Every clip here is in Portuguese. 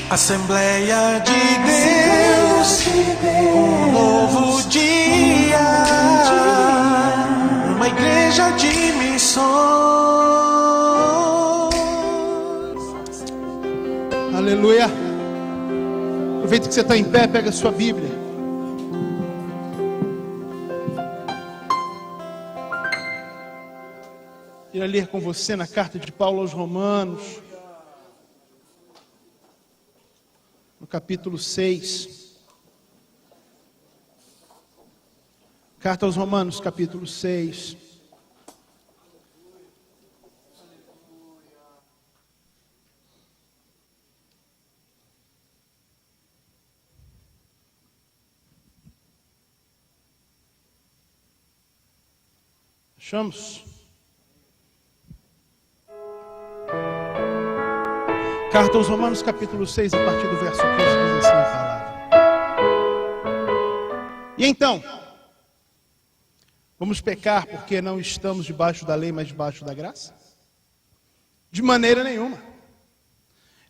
Assembleia de Deus, um novo dia, uma igreja de missões. Aleluia. Aproveita que você está em pé, pega a sua Bíblia. Irei ler com você na carta de Paulo aos Romanos, no capítulo 6. Carta aos Romanos, capítulo 6. Achamos? Carta aos Romanos, capítulo 6, a partir do verso 15, diz assim a palavra. E então, vamos pecar porque não estamos debaixo da lei, mas debaixo da graça? De maneira nenhuma.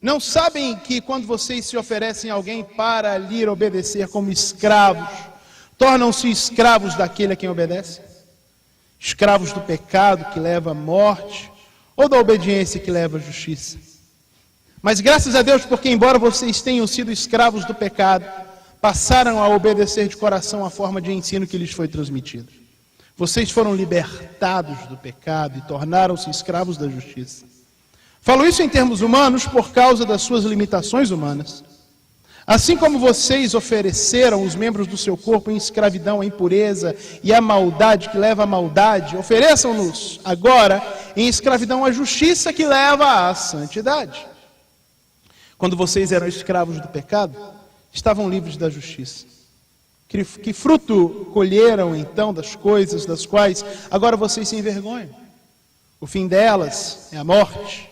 Não sabem que quando vocês se oferecem a alguém para lhe obedecer como escravos, tornam-se escravos daquele a quem obedece? Escravos do pecado que leva à morte, ou da obediência que leva à justiça? Mas graças a Deus, porque embora vocês tenham sido escravos do pecado, passaram a obedecer de coração a forma de ensino que lhes foi transmitida. Vocês foram libertados do pecado e tornaram-se escravos da justiça. Falo isso em termos humanos por causa das suas limitações humanas. Assim como vocês ofereceram os membros do seu corpo em escravidão à impureza e à maldade que leva à maldade, ofereçam-nos agora em escravidão à justiça que leva à santidade. Quando vocês eram escravos do pecado, estavam livres da justiça. Que fruto colheram então das coisas das quais agora vocês se envergonham? O fim delas é a morte.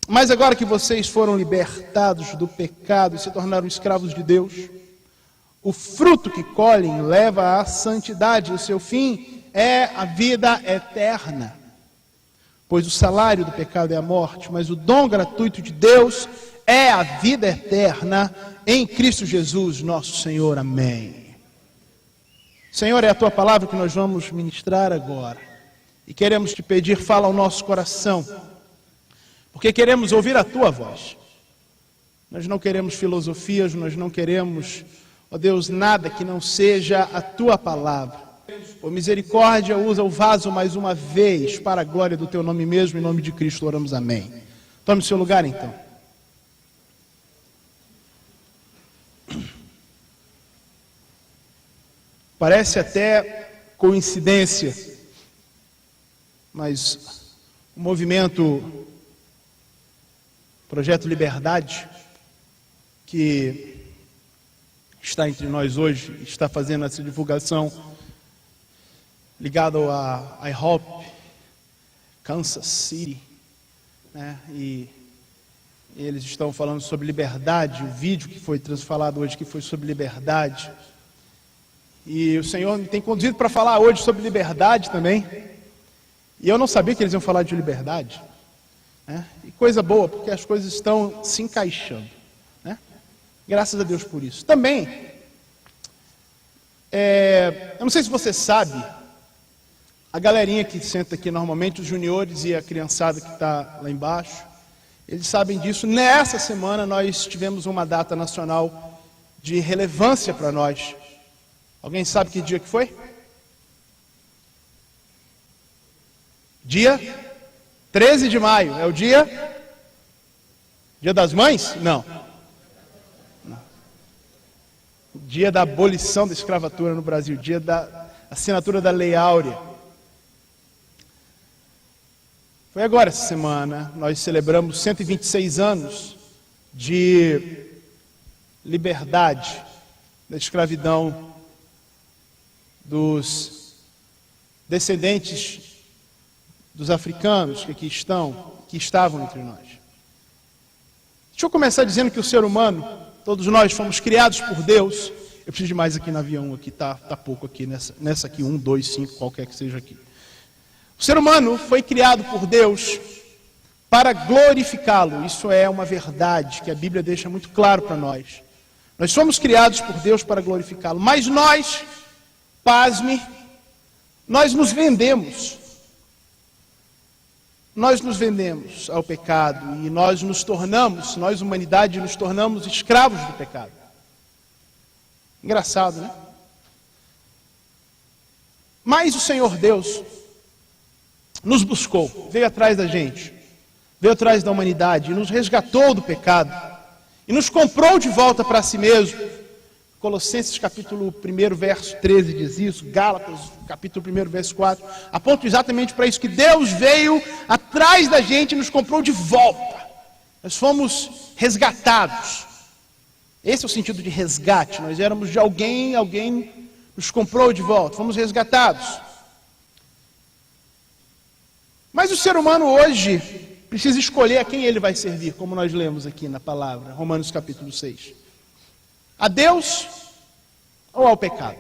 Mas agora que vocês foram libertados do pecado e se tornaram escravos de Deus, o fruto que colhem leva à santidade. O seu fim é a vida eterna. Pois o salário do pecado é a morte, mas o dom gratuito de Deus é a vida eterna em Cristo Jesus, nosso Senhor. Amém. Senhor, é a Tua palavra que nós vamos ministrar agora. E queremos Te pedir, fala ao nosso coração, porque queremos ouvir a Tua voz. Nós não queremos filosofias, nós não queremos, ó Deus, nada que não seja a Tua palavra. Por misericórdia, usa o vaso mais uma vez para a glória do Teu nome mesmo, em nome de Cristo oramos, amém. Tome o seu lugar então. Parece até coincidência, mas o movimento Projeto Liberdade, que está entre nós hoje, está fazendo essa divulgação ligado a IHOP, Kansas City, né? E eles estão falando sobre liberdade. O vídeo que foi falado hoje que foi sobre liberdade. E o Senhor me tem conduzido para falar hoje sobre liberdade também. E eu não sabia que eles iam falar de liberdade, né? E coisa boa, porque as coisas estão se encaixando, né? Graças a Deus por isso. Também, eu não sei se você sabe, a galerinha que senta aqui normalmente, os juniores e a criançada que está lá embaixo, eles sabem disso. Nessa semana nós tivemos uma data nacional de relevância para nós. Alguém sabe que dia que foi? Dia 13 de maio. É o dia das Mães? Não. Dia da abolição da escravatura no Brasil. Dia da assinatura da Lei Áurea. Foi agora essa semana, nós celebramos 126 anos de liberdade da escravidão dos descendentes dos africanos que aqui estão, que estavam entre nós. Deixa eu começar dizendo que o ser humano, todos nós fomos criados por Deus. Eu preciso de mais aqui no avião, aqui tá pouco aqui, nessa aqui, 1, 2, 5, qualquer que seja aqui. O ser humano foi criado por Deus para glorificá-lo. Isso é uma verdade que a Bíblia deixa muito claro para nós. Nós somos criados por Deus para glorificá-lo, mas nós, pasme, nós nos vendemos. Nós nos vendemos ao pecado e nós nos tornamos, nós humanidade, nos tornamos escravos do pecado. Engraçado, né? Mas o Senhor Deus nos buscou, veio atrás da gente, veio atrás da humanidade, e nos resgatou do pecado, e nos comprou de volta para si mesmo. Colossenses capítulo 1, verso 13 diz isso, Gálatas capítulo 1, verso 4, aponta exatamente para isso, que Deus veio atrás da gente e nos comprou de volta. Nós fomos resgatados. Esse é o sentido de resgate. Nós éramos de alguém nos comprou de volta, fomos resgatados. Mas o ser humano hoje precisa escolher a quem ele vai servir, como nós lemos aqui na palavra, Romanos capítulo 6. A Deus ou ao pecado?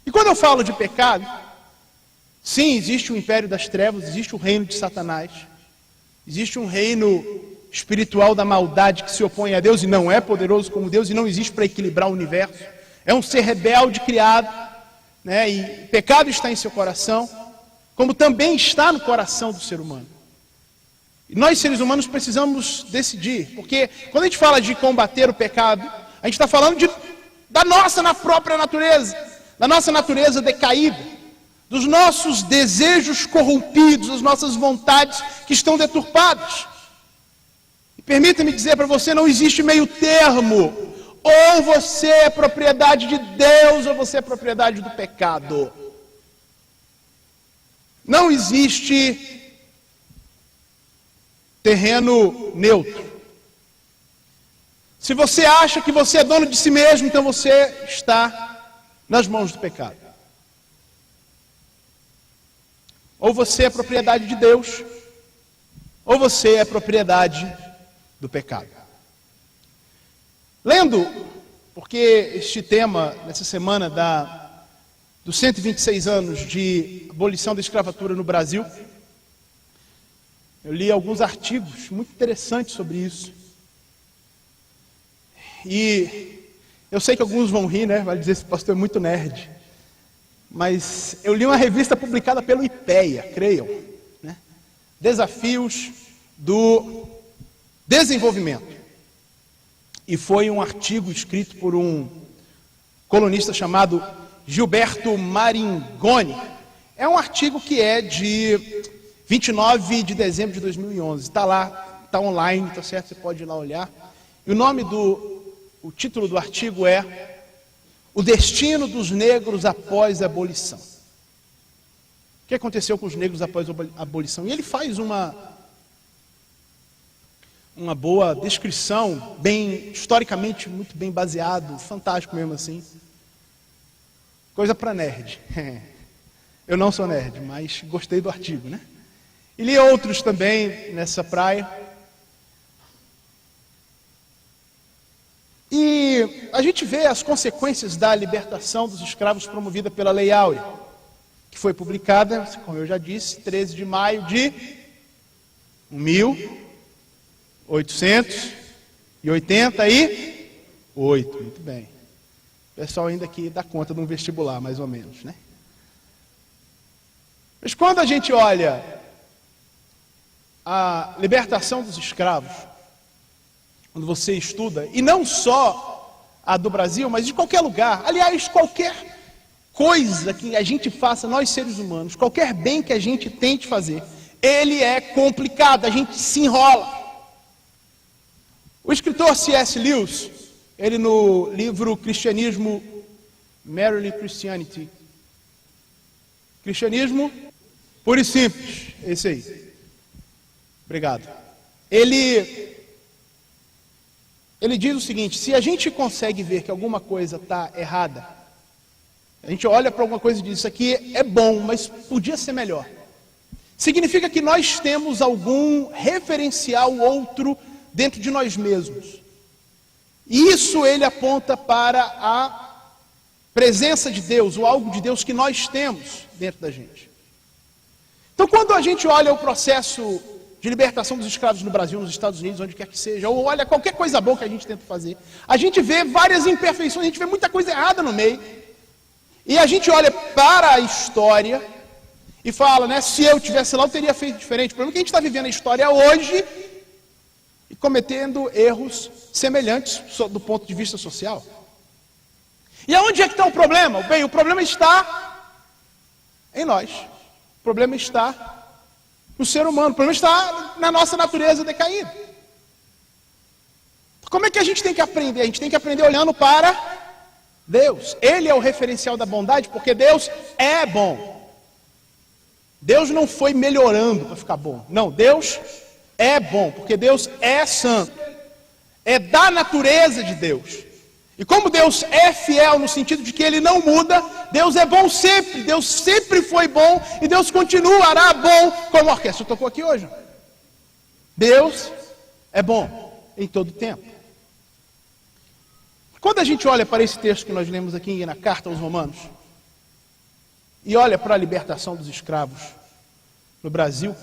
E quando eu falo de pecado, sim, existe o império das trevas, existe o reino de Satanás, existe um reino espiritual da maldade que se opõe a Deus e não é poderoso como Deus e não existe para equilibrar o universo. É um ser rebelde criado, né, e pecado está em seu coração, como também está no coração do ser humano. E nós, seres humanos, precisamos decidir, porque quando a gente fala de combater o pecado, a gente está falando da nossa própria natureza, da nossa natureza decaída, dos nossos desejos corrompidos, das nossas vontades que estão deturpadas. E permita-me dizer para você, não existe meio termo. Ou você é propriedade de Deus, ou você é propriedade do pecado. Não existe terreno neutro. Se você acha que você é dono de si mesmo, então você está nas mãos do pecado. Ou você é propriedade de Deus, ou você é propriedade do pecado. Lendo, porque este tema, nessa semana dos 126 anos de abolição da escravatura no Brasil, eu li alguns artigos muito interessantes sobre isso. E eu sei que alguns vão rir, né? Vai dizer que esse pastor é muito nerd. Mas eu li uma revista publicada pelo IPEA, creiam, né? Desafios do Desenvolvimento. E foi um artigo escrito por um colunista chamado Gilberto Maringoni. É um artigo que é de 29 de dezembro de 2011. Está lá, está online, tá certo? Você pode ir lá olhar. E o título do artigo é O Destino dos Negros após a Abolição. O que aconteceu com os negros após a abolição? E ele faz uma boa descrição, historicamente muito bem baseado, fantástico mesmo assim. Coisa para nerd. Eu não sou nerd, mas gostei do artigo, né? E li outros também nessa praia. E a gente vê as consequências da libertação dos escravos promovida pela Lei Áurea, que foi publicada, como eu já disse, 13 de maio de 1888. Muito bem. O pessoal ainda aqui dá conta de um vestibular, mais ou menos, né? Mas quando a gente olha a libertação dos escravos, quando você estuda, e não só a do Brasil, mas de qualquer lugar, aliás, qualquer coisa que a gente faça, nós seres humanos, qualquer bem que a gente tente fazer, ele é complicado, a gente se enrola. O escritor C.S. Lewis, ele no livro Cristianismo, Merely Christianity, Cristianismo puro e simples, esse aí. Obrigado. Ele diz o seguinte: se a gente consegue ver que alguma coisa está errada, a gente olha para alguma coisa e diz, isso aqui é bom, mas podia ser melhor. Significa que nós temos algum referencial outro dentro de nós mesmos. E isso ele aponta para a presença de Deus, ou algo de Deus que nós temos dentro da gente. Então, quando a gente olha o processo de libertação dos escravos no Brasil, nos Estados Unidos, onde quer que seja, ou olha qualquer coisa boa que a gente tenta fazer, a gente vê várias imperfeições, a gente vê muita coisa errada no meio, e a gente olha para a história e fala, né, se eu tivesse lá eu teria feito diferente. O problema é que a gente está vivendo a história hoje e cometendo erros semelhantes do ponto de vista social. E aonde é que está o problema? Bem, o problema está em nós, o problema está no ser humano, o problema está na nossa natureza decaída. Como é que a gente tem que aprender? A gente tem que aprender olhando para Deus. Ele é o referencial da bondade, porque Deus é bom. Deus não foi melhorando para ficar bom. Não, Deus é bom, porque Deus é santo. É da natureza de Deus. E como Deus é fiel no sentido de que Ele não muda, Deus é bom sempre, Deus sempre foi bom e Deus continuará bom, como a orquestra tocou aqui hoje. Deus é bom em todo tempo. Quando a gente olha para esse texto que nós lemos aqui na carta aos Romanos, e olha para a libertação dos escravos no Brasil,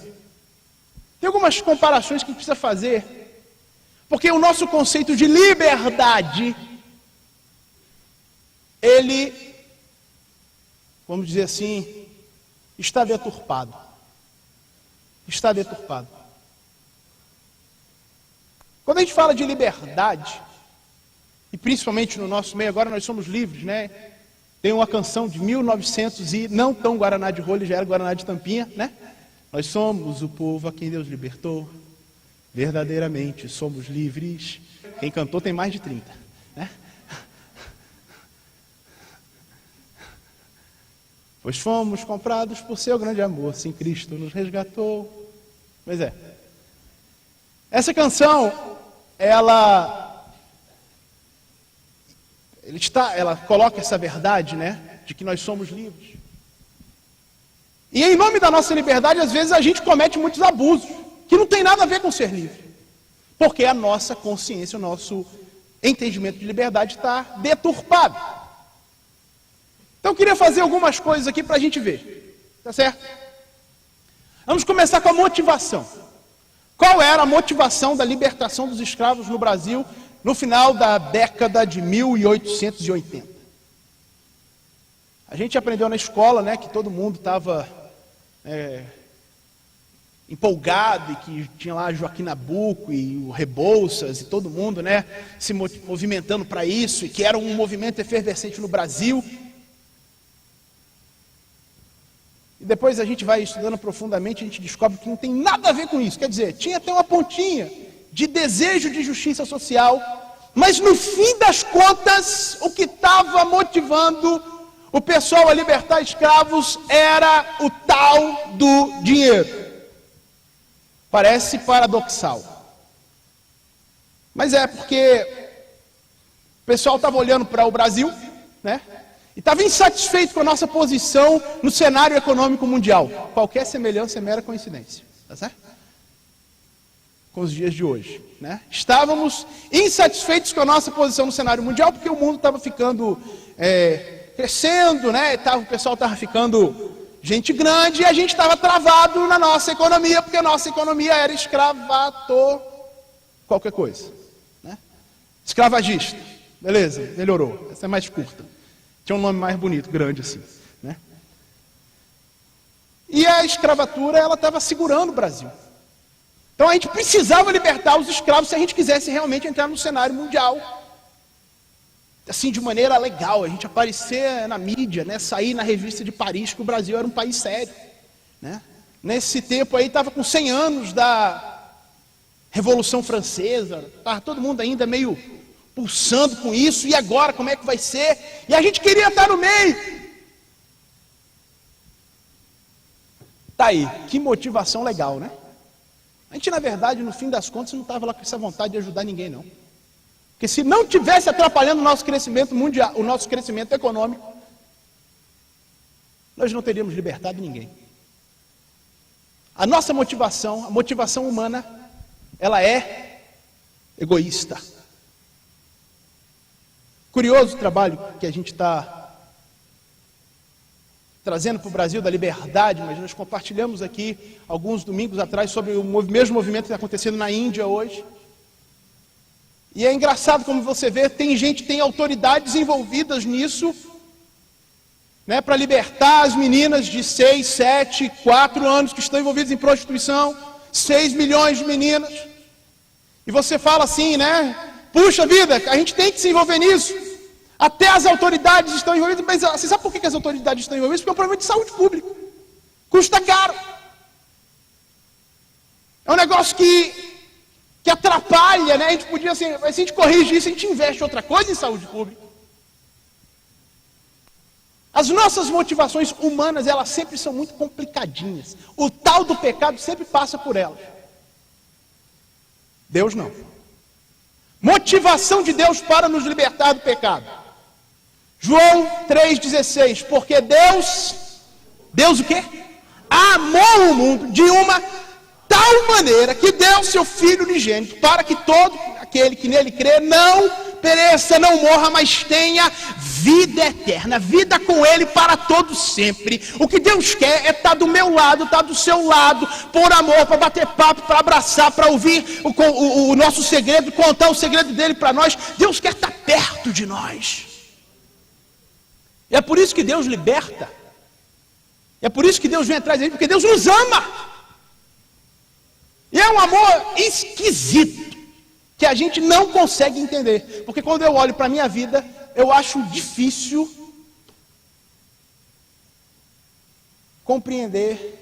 tem algumas comparações que a gente precisa fazer, porque o nosso conceito de liberdade, ele, vamos dizer assim, está deturpado. Está deturpado. Quando a gente fala de liberdade, e principalmente no nosso meio, agora nós somos livres, né? Tem uma canção de 1900 e não tão Guaraná de Rolha, já era Guaraná de Tampinha, né? Nós somos o povo a quem Deus libertou, verdadeiramente somos livres. Quem cantou tem mais de 30, né? Pois fomos comprados por seu grande amor, sim, Cristo nos resgatou. Pois é. Essa canção, ela coloca essa verdade, né, de que nós somos livres. E em nome da nossa liberdade, às vezes a gente comete muitos abusos, que não tem nada a ver com ser livre. Porque a nossa consciência, o nosso entendimento de liberdade está deturpado. Então eu queria fazer algumas coisas aqui para a gente ver, tá certo? Vamos começar com a motivação. Qual era a motivação da libertação dos escravos no Brasil no final da década de 1880? A gente aprendeu na escola, né, que todo mundo estava empolgado e que tinha lá Joaquim Nabuco e o Rebouças e todo mundo, né, se movimentando para isso, e que era um movimento efervescente no Brasil. E depois a gente vai estudando profundamente, a gente descobre que não tem nada a ver com isso. Quer dizer, tinha até uma pontinha de desejo de justiça social, mas no fim das contas, o que estava motivando o pessoal a libertar escravos era o tal do dinheiro. Parece paradoxal. Mas é porque o pessoal estava olhando para o Brasil, né? E estava insatisfeito com a nossa posição no cenário econômico mundial. Qualquer semelhança é mera coincidência, tá certo? Com os dias de hoje, né? Estávamos insatisfeitos com a nossa posição no cenário mundial, porque o mundo estava ficando crescendo, né? O pessoal estava ficando gente grande, e a gente estava travado na nossa economia, porque a nossa economia era escravato, qualquer coisa, né? Escravagista, beleza, melhorou, essa é mais curta. Tinha um nome mais bonito, grande assim, né? E a escravatura, ela estava segurando o Brasil. Então a gente precisava libertar os escravos se a gente quisesse realmente entrar no cenário mundial. Assim, de maneira legal, a gente aparecer na mídia, né? Sair na revista de Paris, que o Brasil era um país sério, né? Nesse tempo aí, estava com 100 anos da Revolução Francesa, estava todo mundo ainda meio pulsando com isso, e agora como é que vai ser? E a gente queria estar no meio. Tá aí, que motivação legal, né? A gente, na verdade, no fim das contas, não estava lá com essa vontade de ajudar ninguém, não. Porque se não tivesse atrapalhando o nosso crescimento mundial, o nosso crescimento econômico, nós não teríamos libertado ninguém. A nossa motivação, a motivação humana, ela é egoísta. Curioso o trabalho que a gente está trazendo para o Brasil da liberdade, mas nós compartilhamos aqui alguns domingos atrás sobre o mesmo movimento que está acontecendo na Índia hoje. E é engraçado como você vê, tem autoridades envolvidas nisso, né, para libertar as meninas de 6, 7, 4 anos que estão envolvidas em prostituição, 6 milhões de meninas. E você fala assim, né, puxa vida, a gente tem que se envolver nisso. Até as autoridades estão envolvidas, mas você sabe por que as autoridades estão envolvidas? Porque é um problema de saúde pública. Custa caro. É um negócio que atrapalha, né? A gente podia, assim, se a gente corrige isso, a gente investe outra coisa em saúde pública. As nossas motivações humanas, elas sempre são muito complicadinhas. O tal do pecado sempre passa por elas. Deus não. Motivação de Deus para nos libertar do pecado. João 3,16, porque Deus o quê? Amou o mundo de uma tal maneira que deu seu Filho unigênito para que todo aquele que nele crê não pereça, não morra, mas tenha vida eterna, vida com Ele para todo sempre. O que Deus quer é estar do meu lado, estar do seu lado, por amor, para bater papo, para abraçar, para ouvir o nosso segredo, contar o segredo dele para nós. Deus quer estar perto de nós. E é por isso que Deus liberta. E é por isso que Deus vem atrás dele, porque Deus nos ama. E é um amor esquisito, que a gente não consegue entender. Porque quando eu olho para a minha vida, eu acho difícil compreender,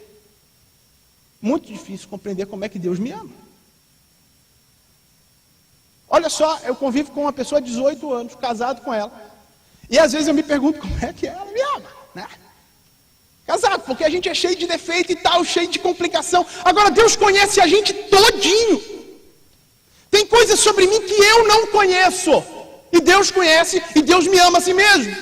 muito difícil compreender como é que Deus me ama. Olha só, eu convivo com uma pessoa de 18 anos, casado com ela. E às vezes eu me pergunto como é que ela me ama, né? Casado, porque a gente é cheio de defeito e tal, cheio de complicação. Agora Deus conhece a gente todinho. Tem coisas sobre mim que eu não conheço. E Deus conhece, e Deus me ama a si mesmo.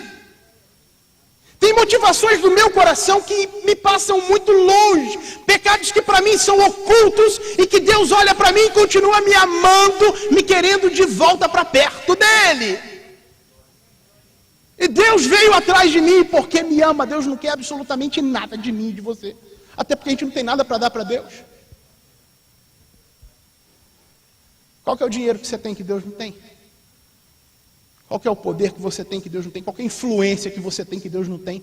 Tem motivações do meu coração que me passam muito longe. Pecados que para mim são ocultos e que Deus olha para mim e continua me amando, me querendo de volta para perto dele. E Deus veio atrás de mim porque me ama. Deus não quer absolutamente nada de mim e de você. Até porque a gente não tem nada para dar para Deus. Qual que é o dinheiro que você tem que Deus não tem? Qual que é o poder que você tem que Deus não tem? Qual que é a influência que você tem que Deus não tem?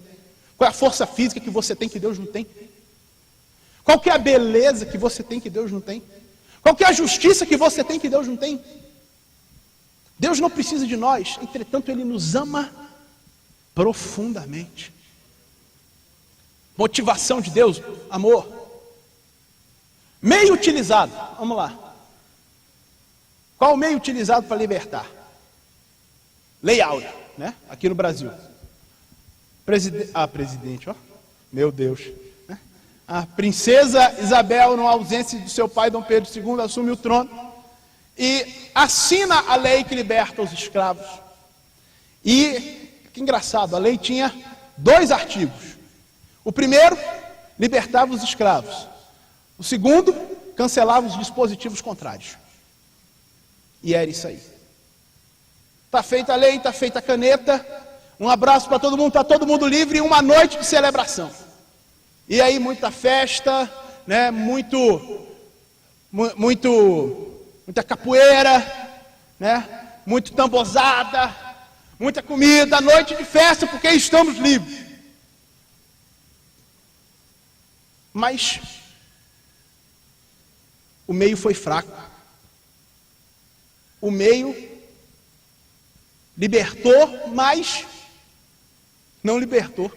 Qual é a força física que você tem que Deus não tem? Qual que é a beleza que você tem que Deus não tem? Qual que é a justiça que você tem que Deus não tem? Deus não precisa de nós, entretanto Ele nos ama profundamente. Motivação de Deus, amor. Meio utilizado, vamos lá. Qual o meio utilizado para libertar? Lei Áurea, né? Aqui no Brasil. Presidente, ó. Meu Deus. Né? A princesa Isabel, na ausência de seu pai Dom Pedro II, assume o trono e assina a lei que liberta os escravos. E, que engraçado, a lei tinha 2 artigos. O primeiro, libertava os escravos. O segundo, cancelava os dispositivos contrários. E era isso aí. Está feita a lei, está feita a caneta. Um abraço para todo mundo, está todo mundo livre. E uma noite de celebração. E aí muita festa, né? Muita capoeira, né? Muito tambozada, muita comida, noite de festa, porque estamos livres. Mas o meio foi fraco. O meio libertou, mas não libertou.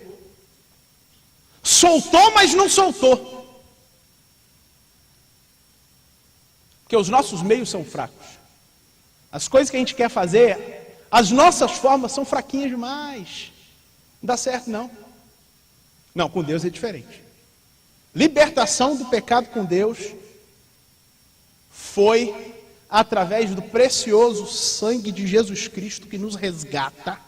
Soltou, mas não soltou. Porque os nossos meios são fracos. As coisas que a gente quer fazer, as nossas formas são fraquinhas demais. Não dá certo, não. Não, com Deus é diferente. Libertação do pecado com Deus foi através do precioso sangue de Jesus Cristo que nos resgata,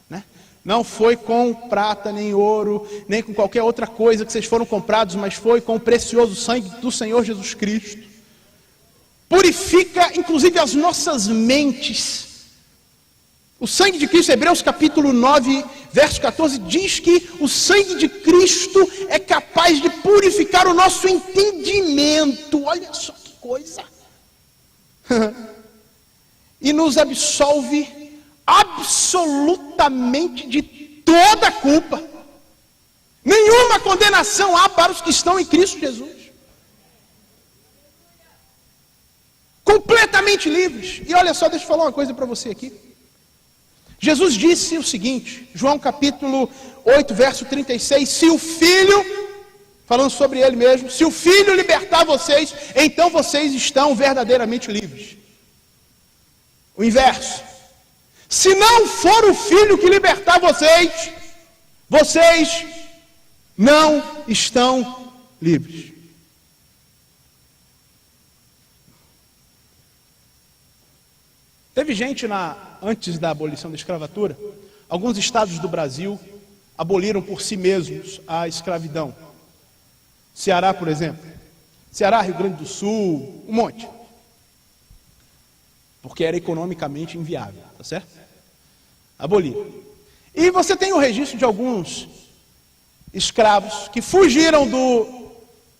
né? Não foi com prata, nem ouro, nem com qualquer outra coisa que vocês foram comprados, mas foi com o precioso sangue do Senhor Jesus Cristo. Purifica, inclusive, as nossas mentes. O sangue de Cristo, Hebreus capítulo 9, verso 14, diz que o sangue de Cristo é capaz de purificar o nosso entendimento. Olha só que coisa. E nos absolve absolutamente de toda a culpa. Nenhuma condenação há para os que estão em Cristo Jesus. Completamente livres. E olha só, deixa eu falar uma coisa para você aqui. Jesus disse o seguinte, João capítulo 8, verso 36, se o Filho, falando sobre ele mesmo, se o Filho libertar vocês, então vocês estão verdadeiramente livres. O inverso. Se não for o Filho que libertar vocês, vocês não estão livres. Teve gente antes da abolição da escravatura, alguns estados do Brasil aboliram por si mesmos a escravidão. Ceará, por exemplo. Ceará, Rio Grande do Sul, um monte. Porque era economicamente inviável, tá certo? Aboliram. E você tem o registro de alguns escravos que fugiram do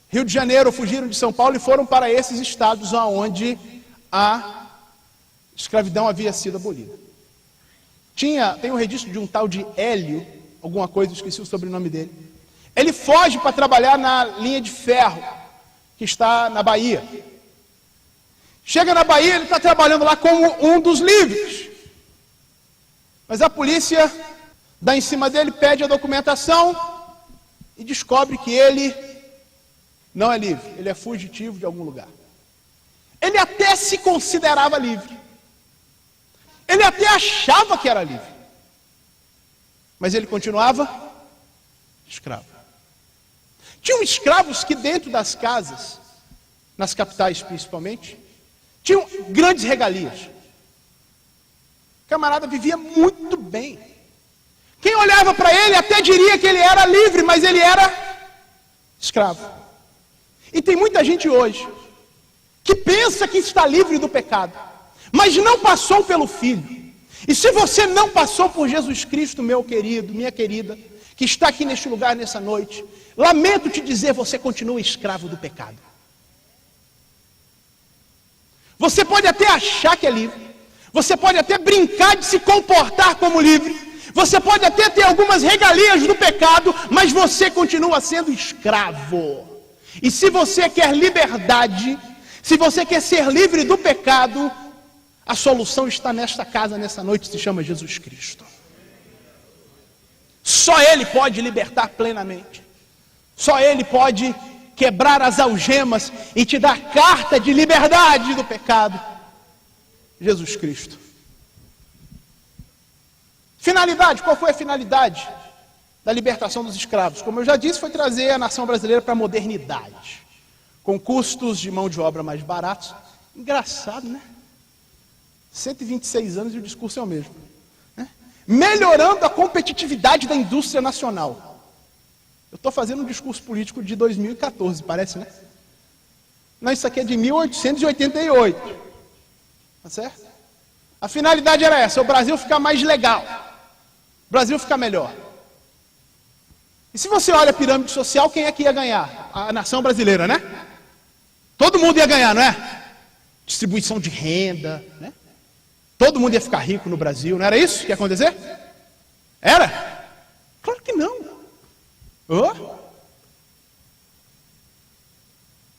Rio de Janeiro, fugiram de São Paulo e foram para esses estados onde a escravidão havia sido abolida. Tem um registro de um tal de Hélio, alguma coisa, esqueci o sobrenome dele. Ele foge para trabalhar na linha de ferro, que está na Bahia. Chega na Bahia, ele está trabalhando lá como um dos livres. Mas a polícia dá em cima dele, pede a documentação e descobre que ele não é livre, ele é fugitivo de algum lugar. Ele até se considerava livre. Ele até achava que era livre. Mas ele continuava escravo. Tinham escravos que dentro das casas, nas capitais principalmente, tinham grandes regalias. O camarada vivia muito bem. Quem olhava para ele até diria que ele era livre, mas ele era escravo. E tem muita gente hoje que pensa que está livre do pecado, mas não passou pelo Filho. E se você não passou por Jesus Cristo, meu querido, minha querida, que está aqui neste lugar nessa noite, lamento te dizer, você continua escravo do pecado. Você pode até achar que é livre, você pode até brincar de se comportar como livre, você pode até ter algumas regalias do pecado, mas você continua sendo escravo. E se você quer liberdade, se você quer ser livre do pecado, a solução está nesta casa, nessa noite, se chama Jesus Cristo. Só Ele pode libertar plenamente. Só Ele pode quebrar as algemas e te dar carta de liberdade do pecado. Jesus Cristo. Finalidade, qual foi a finalidade da libertação dos escravos? Como eu já disse, foi trazer a nação brasileira para a modernidade, com custos de mão de obra mais baratos. Engraçado, né? 126 anos e o discurso é o mesmo, né? Melhorando a competitividade da indústria nacional. Eu estou fazendo um discurso político de 2014, parece, né? Não, isso aqui é de 1888. Tá certo? A finalidade era essa, o Brasil ficar mais legal. O Brasil ficar melhor. E se você olha a pirâmide social, quem é que ia ganhar? A nação brasileira, né? Todo mundo ia ganhar, não é? Distribuição de renda, né? Todo mundo ia ficar rico no Brasil, não era isso que ia acontecer? Era? Claro que não. Oh?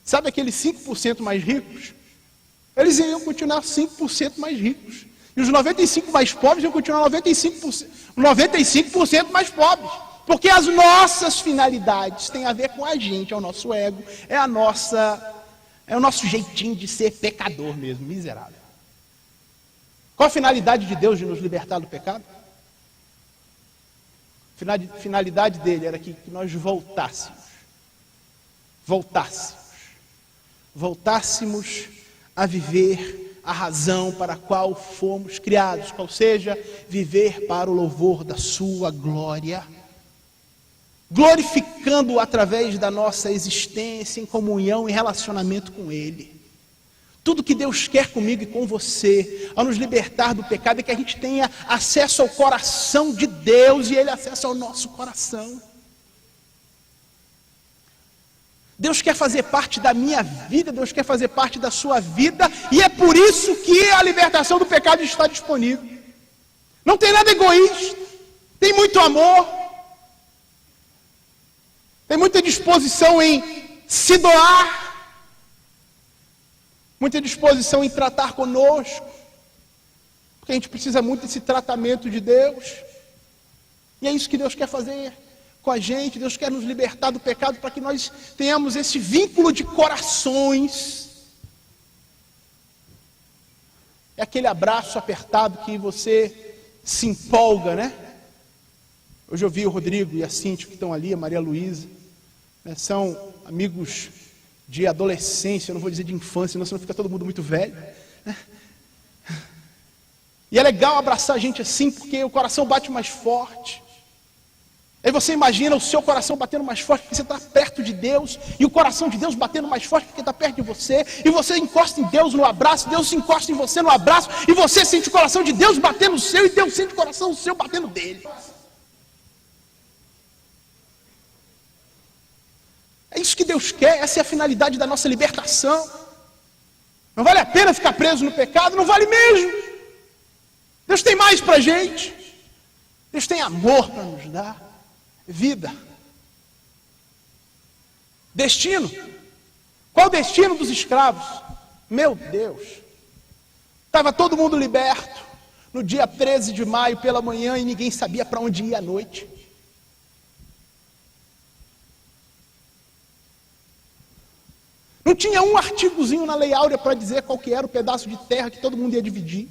Sabe aqueles 5% mais ricos? Eles iam continuar 5% mais ricos. E os 95% mais pobres iam continuar 95% mais pobres. Porque as nossas finalidades têm a ver com a gente, é o nosso ego, é o nosso jeitinho de ser pecador mesmo, miserável. Qual a finalidade de Deus de nos libertar do pecado? A finalidade dele era que nós voltássemos a viver a razão para a qual fomos criados, qual seja, viver para o louvor da sua glória, glorificando-o através da nossa existência em comunhão e relacionamento com ele. Tudo que Deus quer comigo e com você, ao nos libertar do pecado, é que a gente tenha acesso ao coração de Deus e Ele acessa ao nosso coração. Deus quer fazer parte da minha vida, Deus quer fazer parte da sua vida, e é por isso que a libertação do pecado está disponível. Não tem nada egoísta, tem muito amor, tem muita disposição em se doar, muita disposição em tratar conosco, porque a gente precisa muito desse tratamento de Deus, e é isso que Deus quer fazer com a gente. Deus quer nos libertar do pecado para que nós tenhamos esse vínculo de corações. É aquele abraço apertado que você se empolga, né? Hoje eu vi o Rodrigo e a Cíntia que estão ali, a Maria Luísa, né? São amigos de adolescência, eu não vou dizer de infância, senão fica todo mundo muito velho, né? E é legal abraçar a gente assim, porque o coração bate mais forte. Aí você imagina o seu coração batendo mais forte porque você está perto de Deus, e o coração de Deus batendo mais forte porque está perto de você, e você encosta em Deus no abraço, Deus se encosta em você no abraço, e você sente o coração de Deus batendo no seu, e Deus sente o coração seu batendo dele. É isso que Deus quer, essa é a finalidade da nossa libertação. Não vale a pena ficar preso no pecado, não vale mesmo. Deus tem mais para a gente, Deus tem amor para nos dar. Vida. Destino. Qual o destino dos escravos? Meu Deus. Estava todo mundo liberto no dia 13 de maio pela manhã e ninguém sabia para onde ir à noite. Não tinha um artigozinho na Lei Áurea para dizer qual que era o pedaço de terra que todo mundo ia dividir.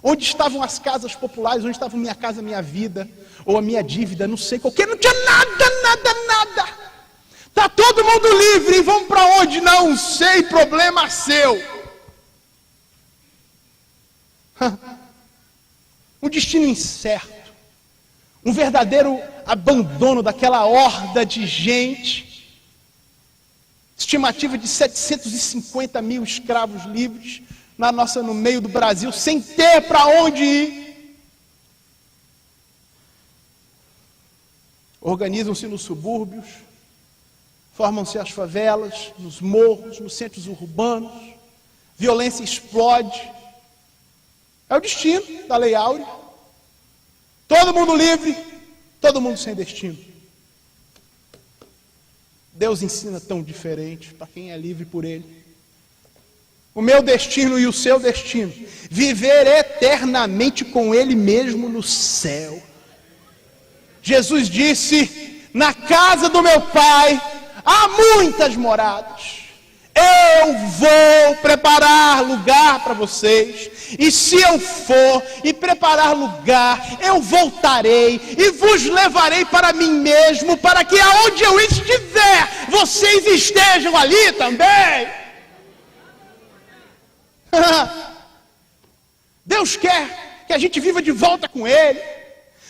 Onde estavam as casas populares, onde estava minha casa, minha vida, ou a minha dívida, não sei qualquer, não tinha nada. Está todo mundo livre, e vamos para onde? Não sei, problema seu. Um destino incerto, um verdadeiro abandono daquela horda de gente, estimativa de 750 mil escravos livres, no meio do Brasil, sem ter para onde ir. Organizam-se nos subúrbios, formam-se as favelas, nos morros, nos centros urbanos, violência explode. É o destino da Lei Áurea. Todo mundo livre, todo mundo sem destino. Deus ensina tão diferente para quem é livre por Ele. O meu destino e o seu destino, viver eternamente com Ele mesmo no céu. Jesus disse: na casa do meu Pai há muitas moradas. Eu vou preparar lugar para vocês, e se eu for e preparar lugar, eu voltarei e vos levarei para mim mesmo, para que aonde eu estiver, vocês estejam ali também. Deus quer que a gente viva de volta com Ele.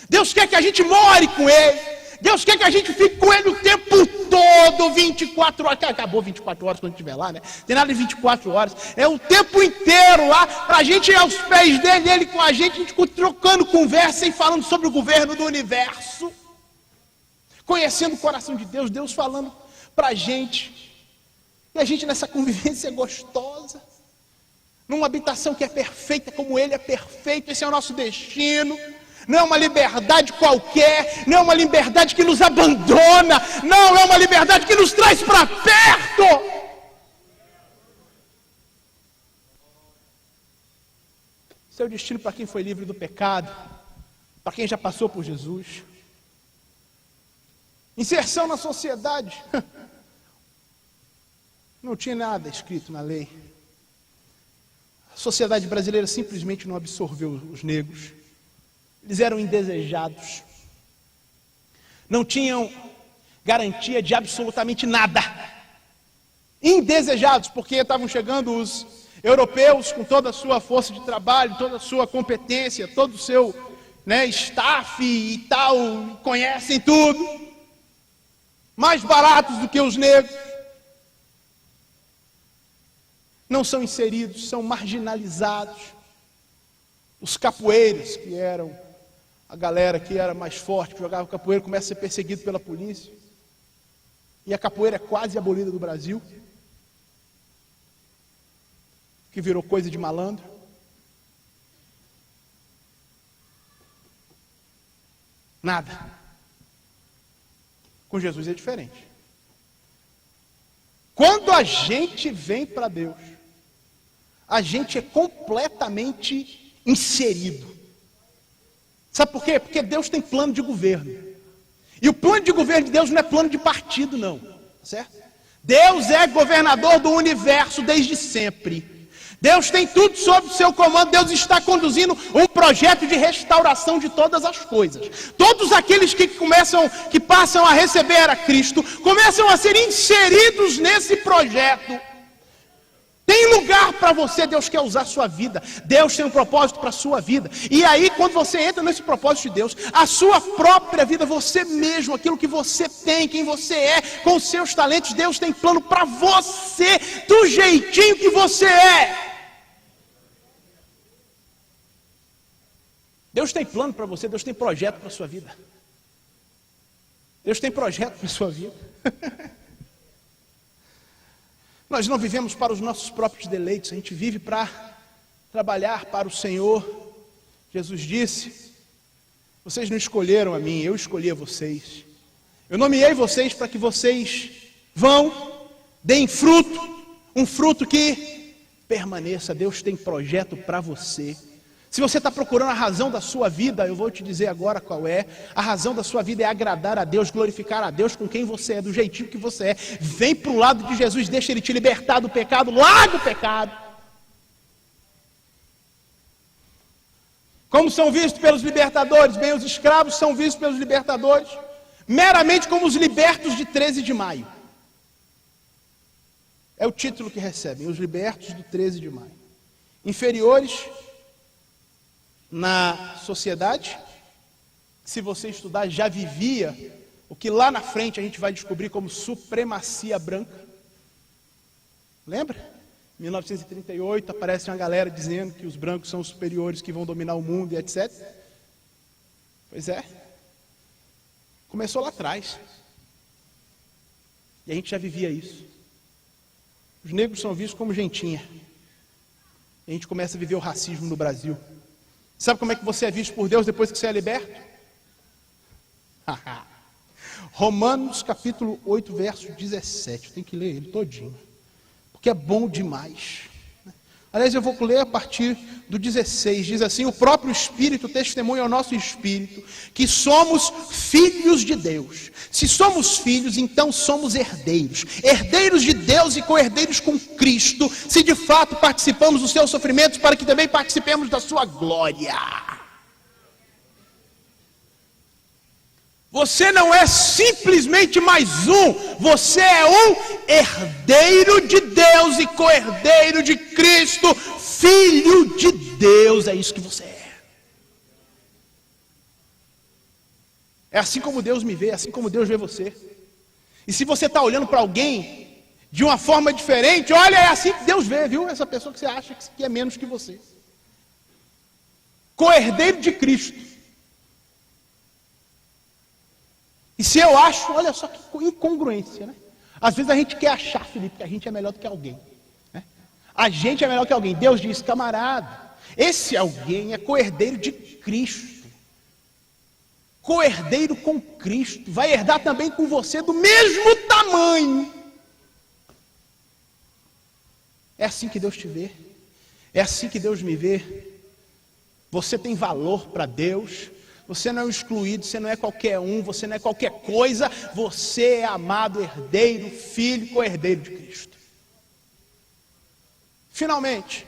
Deus quer que a gente more com Ele. Deus quer que a gente fique com Ele o tempo todo, 24 horas. Acabou 24 horas quando estiver lá, né? Tem nada de 24 horas. É o tempo inteiro lá, para a gente ir aos pés dEle, Ele com a gente trocando conversa e falando sobre o governo do universo. Conhecendo o coração de Deus, Deus falando para a gente. E a gente nessa convivência gostosa. Numa habitação que é perfeita como Ele é perfeito. Esse é o nosso destino. Não é uma liberdade qualquer, não é uma liberdade que nos abandona, não, é uma liberdade que nos traz para perto. Esse é o destino para quem foi livre do pecado, para quem já passou por Jesus. Inserção na sociedade. Não tinha nada escrito na lei. A sociedade brasileira simplesmente não absorveu os negros. Eles eram indesejados. Não tinham garantia de absolutamente nada. Indesejados, porque estavam chegando os europeus com toda a sua força de trabalho, toda a sua competência, todo o seu staff e tal, conhecem tudo. Mais baratos do que os negros. não são inseridos, são marginalizados. Os capoeiros, que eram a galera que era mais forte, que jogava capoeira, começa a ser perseguido pela polícia. E a capoeira é quase abolida do Brasil, que virou coisa de malandro. Nada. Com Jesus é diferente. Quando a gente vem para Deus, a gente é completamente inserido. Sabe por quê? Porque Deus tem plano de governo. E o plano de governo de Deus não é plano de partido, não. Certo? Deus é governador do universo desde sempre. Deus tem tudo sob o seu comando. Deus está conduzindo um projeto de restauração de todas as coisas. Todos aqueles que passam a receber a Cristo, começam a ser inseridos nesse projeto. Tem lugar para você, Deus quer usar a sua vida. Deus tem um propósito para a sua vida. E aí, quando você entra nesse propósito de Deus, a sua própria vida, você mesmo, aquilo que você tem, quem você é, com os seus talentos, Deus tem plano para você, do jeitinho que você é. Deus tem plano para você, Deus tem projeto para a sua vida. Deus tem projeto para a sua vida. Nós não vivemos para os nossos próprios deleites, a gente vive para trabalhar para o Senhor. Jesus disse: vocês não escolheram a mim, eu escolhi a vocês. Eu nomeei vocês para que vocês vão, deem fruto, um fruto que permaneça. Deus tem projeto para você. Se você está procurando a razão da sua vida, eu vou te dizer agora qual é. A razão da sua vida é agradar a Deus, glorificar a Deus com quem você é, do jeitinho que você é. Vem para o lado de Jesus, deixa Ele te libertar do pecado, larga o pecado. Como são vistos pelos libertadores? Bem, os escravos são vistos pelos libertadores meramente como os libertos de 13 de maio. É o título que recebem, os libertos do 13 de maio. Inferiores na sociedade, se você estudar, já vivia o que lá na frente a gente vai descobrir como supremacia branca. Lembra? Em 1938 aparece uma galera dizendo que os brancos são os superiores, que vão dominar o mundo e etc. Pois é. Começou lá atrás. E a gente já vivia isso. Os negros são vistos como gentinha. E a gente começa a viver o racismo no Brasil. Sabe como é que você é visto por Deus depois que você é liberto? Romanos capítulo 8, verso 17. Eu tenho que ler ele todinho, porque é bom demais. Aliás, eu vou ler a partir do 16. Diz assim: o próprio Espírito testemunha ao nosso Espírito que somos filhos de Deus. Se somos filhos, então somos herdeiros. Herdeiros de Deus e co-herdeiros com Cristo, se de fato participamos dos seus sofrimentos, para que também participemos da sua glória. Você não é simplesmente mais um, você é um herdeiro de Deus e co-herdeiro de Cristo, filho de Deus, é isso que você é. É assim como Deus me vê, é assim como Deus vê você. E se você está olhando para alguém de uma forma diferente, olha, é assim que Deus vê, viu? Essa pessoa que você acha que é menos que você. Co-herdeiro de Cristo. E se eu acho, olha só que incongruência, né? Às vezes a gente quer achar, Felipe, que a gente é melhor do que alguém, né? A gente é melhor que alguém. Deus diz: camarada, esse alguém é co-herdeiro de Cristo. Co-herdeiro com Cristo. Vai herdar também com você do mesmo tamanho. É assim que Deus te vê. É assim que Deus me vê. Você tem valor para Deus. Você não é um excluído, você não é qualquer um, você não é qualquer coisa, você é amado herdeiro, filho, co-herdeiro de Cristo. Finalmente,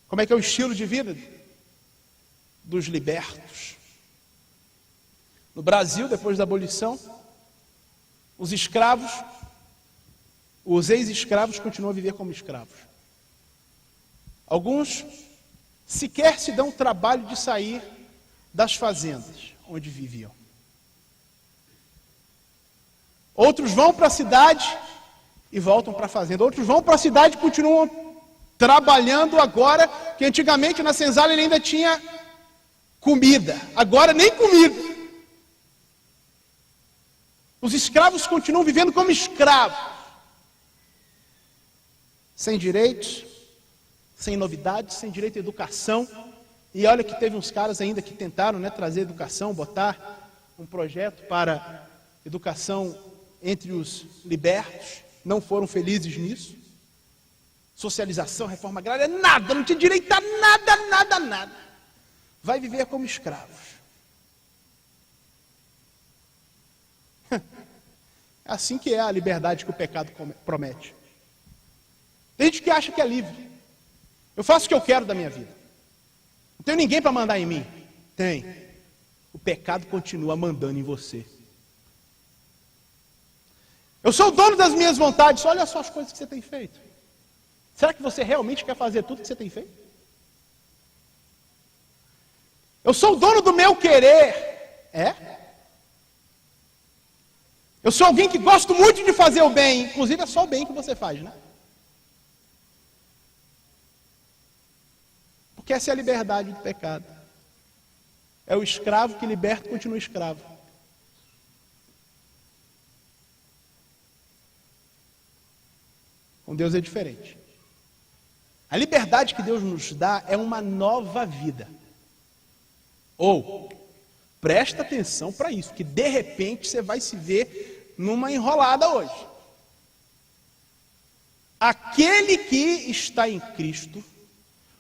como é que é o estilo de vida dos libertos? No Brasil, depois da abolição, os escravos, os ex-escravos continuam a viver como escravos. Alguns sequer se dão o trabalho de sair das fazendas onde viviam. Outros vão para a cidade e voltam para a fazenda. Outros vão para a cidade e continuam trabalhando agora, que antigamente na senzala ele ainda tinha comida. Agora nem comida. Os escravos continuam vivendo como escravos. Sem direitos, sem novidades, sem direito à educação. E olha que teve uns caras ainda que tentaram, né, trazer educação, botar um projeto para educação entre os libertos. Não foram felizes nisso. Socialização, reforma agrária, nada, não tinha direito a nada. Vai viver como escravos. É assim que é a liberdade que o pecado promete. Tem gente que acha que é livre. Eu faço o que eu quero da minha vida. Não tenho ninguém para mandar em mim. Tem. O pecado continua mandando em você. Eu sou o dono das minhas vontades. Olha só as coisas que você tem feito. Será que você realmente quer fazer tudo que você tem feito? Eu sou o dono do meu querer. É? Eu sou alguém que gosto muito de fazer o bem. Inclusive é só o bem que você faz, né? Porque essa é a liberdade do pecado. É o escravo que liberta e continua escravo. Com Deus é diferente. A liberdade que Deus nos dá é uma nova vida. Ou, presta atenção para isso, que de repente você vai se ver numa enrolada hoje. Aquele que está em Cristo,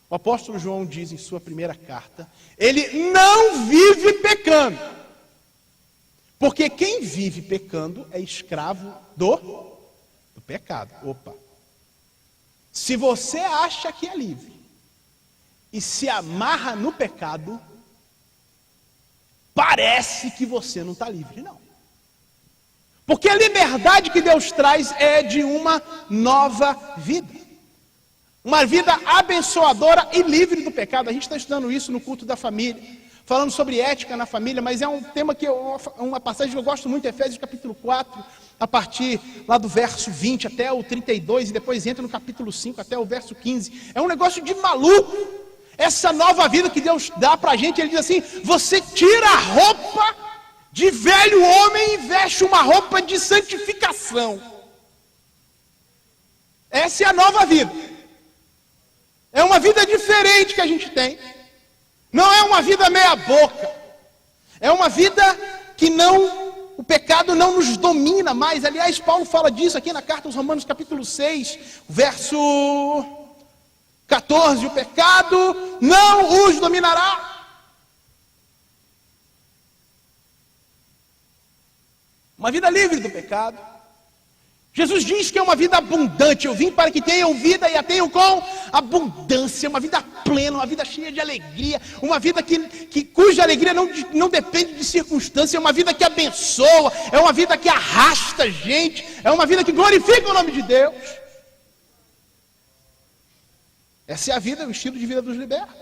o apóstolo João diz em sua primeira carta, ele não vive pecando. Porque quem vive pecando é escravo do pecado. Opa! Se você acha que é livre e se amarra no pecado, parece que você não está livre, não. Porque a liberdade que Deus traz é de uma nova vida. Uma vida abençoadora e livre do pecado. A gente está estudando isso no culto da família, falando sobre ética na família, mas é um tema que uma passagem que eu gosto muito, Efésios capítulo 4, a partir lá do verso 20 até o 32, e depois entra no capítulo 5 até o verso 15. É um negócio de maluco. Essa nova vida que Deus dá para a gente, Ele diz assim, você tira a roupa de velho homem e veste uma roupa de santificação. Essa é a nova vida. É uma vida diferente que a gente tem. Não é uma vida meia boca. É uma vida que o pecado não nos domina mais. Aliás, Paulo fala disso aqui na carta aos Romanos capítulo 6, verso 14. O pecado não os dominará. Uma vida livre do pecado. Jesus diz que é uma vida abundante. Eu vim para que tenham vida e a tenham com abundância. Uma vida plena, uma vida cheia de alegria. Uma vida cuja alegria não depende de circunstância. É uma vida que abençoa. É uma vida que arrasta a gente. É uma vida que glorifica o nome de Deus. Essa é a vida, o estilo de vida dos libertos.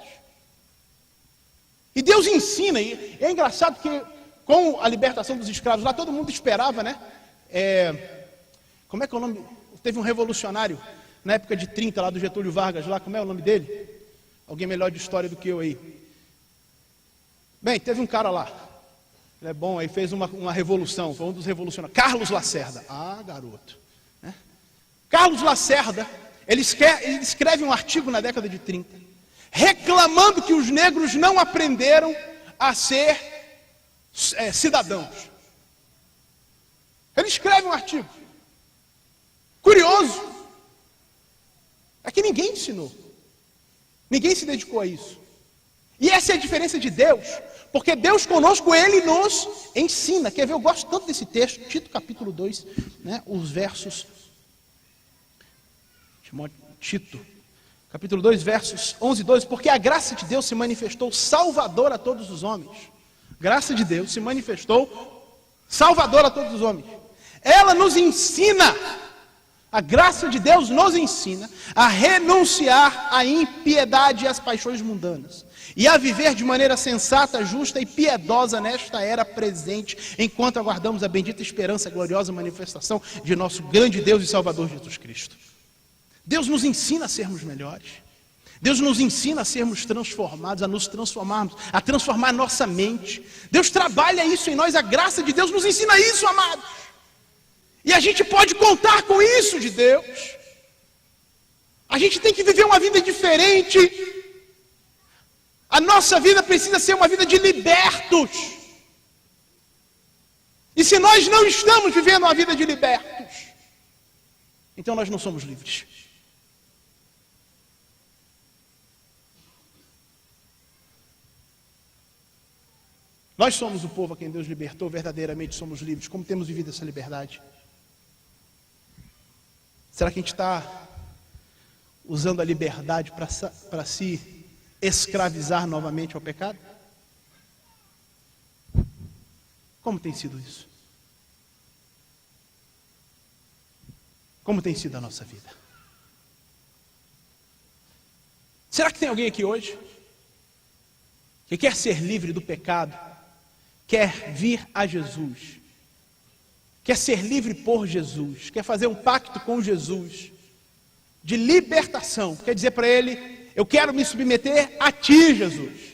E Deus ensina. E é engraçado que com a libertação dos escravos, lá todo mundo esperava, né? Como é que é o nome? Teve um revolucionário na época de 30 lá do Getúlio Vargas lá, como é o nome dele? Alguém melhor de história do que eu aí. Bem, teve um cara lá, ele é bom, aí fez uma revolução, foi um dos revolucionários, Carlos Lacerda. Ah, garoto. Né? Carlos Lacerda, ele escreve um artigo na década de 30, reclamando que os negros não aprenderam a ser cidadãos. Ele escreve um artigo. Curioso. É que ninguém ensinou. Ninguém se dedicou a isso. E essa é a diferença de Deus. Porque Deus conosco, Ele nos ensina. Quer ver? Eu gosto tanto desse texto. Tito capítulo 2, né? Os versos... Tito capítulo 2, versos 11 e 12. Porque a graça de Deus se manifestou salvadora a todos os homens. Graça de Deus se manifestou salvadora a todos os homens. Ela nos ensina, a graça de Deus nos ensina a renunciar à impiedade e às paixões mundanas e a viver de maneira sensata, justa e piedosa nesta era presente, enquanto aguardamos a bendita esperança, a gloriosa manifestação de nosso grande Deus e Salvador Jesus Cristo. Deus nos ensina a sermos melhores. Deus nos ensina a sermos transformados, a nos transformarmos, a transformar nossa mente. Deus trabalha isso em nós, a graça de Deus nos ensina isso, amados. E a gente pode contar com isso de Deus. A gente tem que viver uma vida diferente. A nossa vida precisa ser uma vida de libertos. E se nós não estamos vivendo uma vida de libertos, então nós não somos livres. Nós somos o povo a quem Deus libertou, verdadeiramente somos livres. Como temos vivido essa liberdade? Será que a gente está usando a liberdade para se escravizar novamente ao pecado? Como tem sido isso? Como tem sido a nossa vida? Será que tem alguém aqui hoje que quer ser livre do pecado, quer vir a Jesus, quer ser livre por Jesus, quer fazer um pacto com Jesus de libertação, quer dizer para ele: eu quero me submeter a ti, Jesus.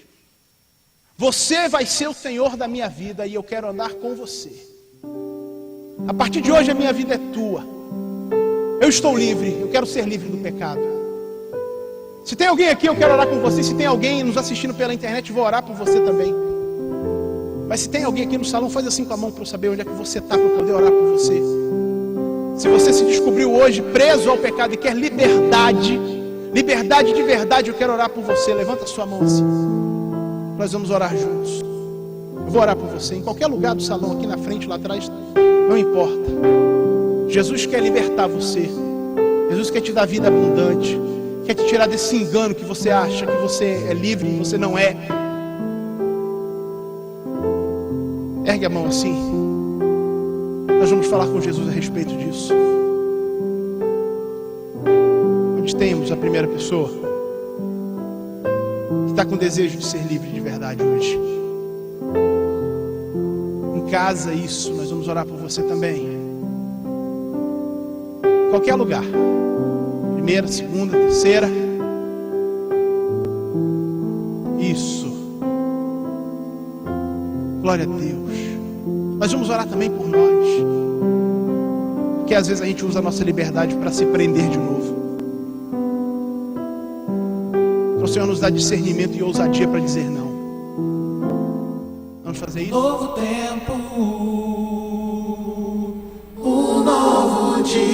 Você vai ser o Senhor da minha vida e eu quero andar com você. A partir de hoje a minha vida é tua. Eu estou livre, eu quero ser livre do pecado. Se tem alguém aqui, eu quero orar com você. Se tem alguém nos assistindo pela internet, vou orar por você também. Mas se tem alguém aqui no salão, faz assim com a mão para eu saber onde é que você está, para eu poder orar por você. Se você se descobriu hoje preso ao pecado e quer liberdade, liberdade de verdade, eu quero orar por você. Levanta a sua mão assim. Nós vamos orar juntos. Eu vou orar por você em qualquer lugar do salão, aqui na frente, lá atrás, não importa. Jesus quer libertar você. Jesus quer te dar vida abundante. Quer te tirar desse engano que você acha que você é livre e você não é. Ergue a mão assim. Nós vamos falar com Jesus a respeito disso. Onde temos a primeira pessoa que está com desejo de ser livre de verdade hoje. Em casa, isso, nós vamos orar por você também. Qualquer lugar. Primeira, segunda, terceira. Isso. Glória a Deus. Nós vamos orar também por nós. Porque às vezes a gente usa a nossa liberdade para se prender de novo. Então o Senhor nos dá discernimento e ousadia para dizer não. Vamos fazer isso? Novo tempo, um novo dia.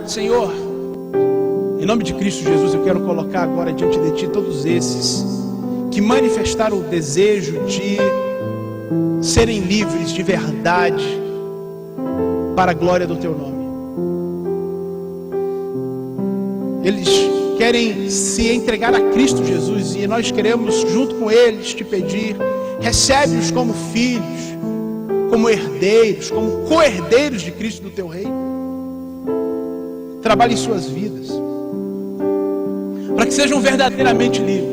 Senhor, em nome de Cristo Jesus, eu quero colocar agora diante de Ti todos esses que manifestaram o desejo de serem livres de verdade para a glória do Teu nome. Eles querem se entregar a Cristo Jesus e nós queremos junto com eles Te pedir: recebe-os como filhos, como herdeiros, como co-herdeiros de Cristo do Teu reino. Trabalhe em suas vidas para que sejam verdadeiramente livres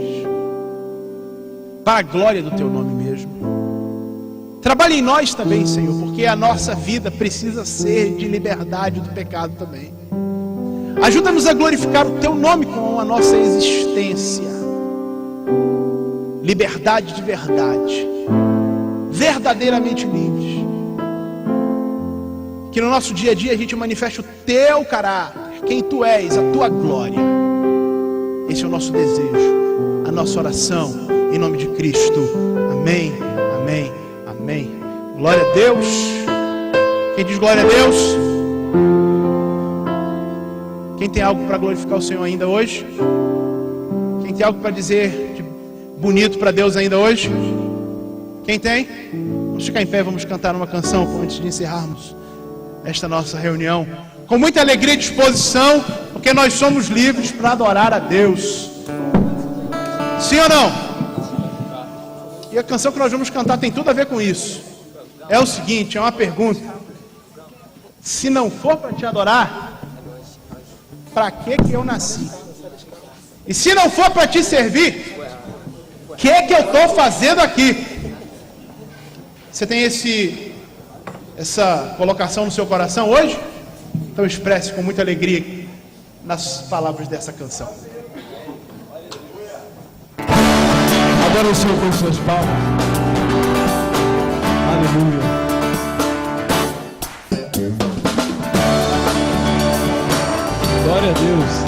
para a glória do Teu nome mesmo. Trabalhe em nós também, Senhor, porque a nossa vida precisa ser de liberdade do pecado também. Ajuda-nos a glorificar o Teu nome com a nossa existência. Liberdade de verdade, verdadeiramente livres. Que no nosso dia a dia a gente manifeste o Teu caráter, quem Tu és, a Tua glória. Esse é o nosso desejo, a nossa oração, em nome de Cristo. Amém, amém, amém. Glória a Deus. Quem diz glória a Deus? Quem tem algo para glorificar o Senhor ainda hoje? Quem tem algo para dizer de bonito para Deus ainda hoje? Quem tem? Vamos ficar em pé, vamos cantar uma canção antes de encerrarmos esta nossa reunião. Com muita alegria e disposição, porque nós somos livres para adorar a Deus. Sim ou não? E a canção que nós vamos cantar tem tudo a ver com isso. É o seguinte, é uma pergunta. Se não for para te adorar, para que eu nasci? E se não for para te servir, o que eu estou fazendo aqui? Você tem essa colocação no seu coração hoje? Então expresse com muita alegria nas palavras dessa canção. Adore o Senhor com suas palmas. Aleluia. Glória a Deus.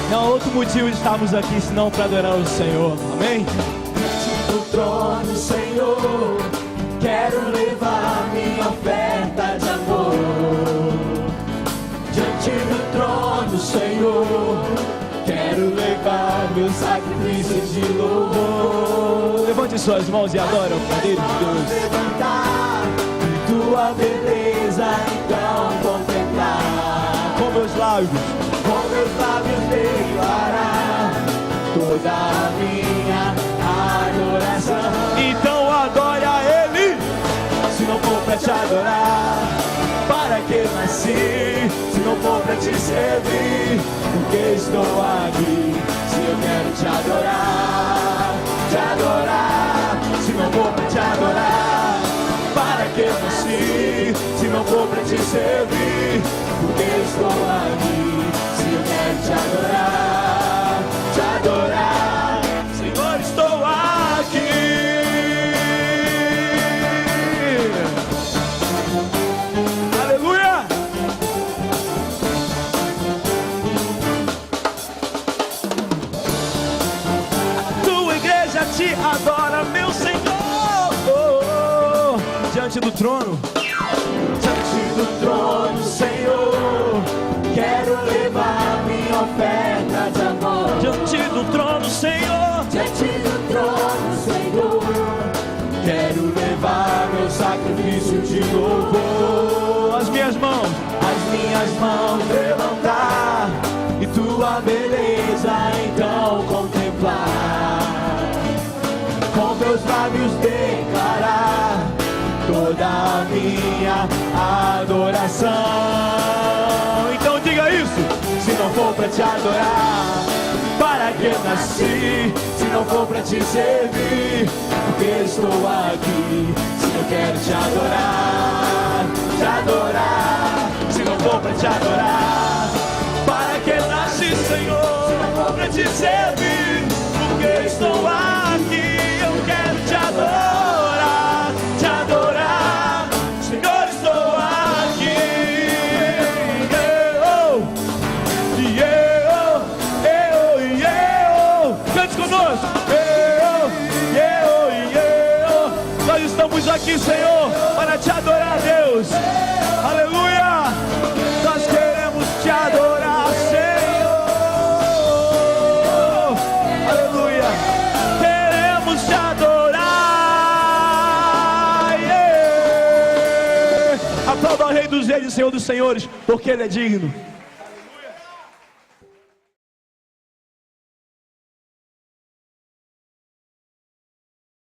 Não há outro motivo de estarmos aqui senão para adorar o Senhor. Amém? Diante do trono, Senhor, quero levar minha oferta de amor. Diante do trono, Senhor, quero levar meu sacrifício de louvor. Levante suas mãos e adore o Cordeiro de Deus. Levantar tua beleza, então contemplar. Com meus lábios declarar toda a minha adoração. então adore a Ele. Se não for pra te adorar, para que nasci? Se não for pra te servir, porque estou aqui? Se eu quero te adorar, se não for pra te adorar, para que nasci? Se não for pra te servir, porque estou aqui? Se eu quero te adorar, Senhor, estou aqui. Aleluia. Tua igreja te adora, meu Senhor. Diante do trono. Diante do trono, Senhor, quero levar minha oferta de amor. Diante do trono, Senhor. Diante do trono, Senhor, quero levar meu sacrifício de louvor. As minhas mãos levantar e tua beleza então contemplar. Com meus lábios declarar toda a minha adoração. Então diga isso. Se não for pra te adorar, para que eu nasci? Se não for pra te servir, porque estou aqui? Se eu quero te adorar, se não for pra te adorar, para que eu nasci, Senhor? Se não for pra te servir, porque estou aqui? Eu quero te adorar, Senhor, estou aqui. Cante conosco. Nós estamos aqui, Senhor, para te adorar, Deus. Aleluia. Nós queremos te adorar, Senhor. Aleluia. Queremos te adorar. Yeah. Aplauda ao Rei dos Reis e Senhor dos Senhores, porque Ele é digno.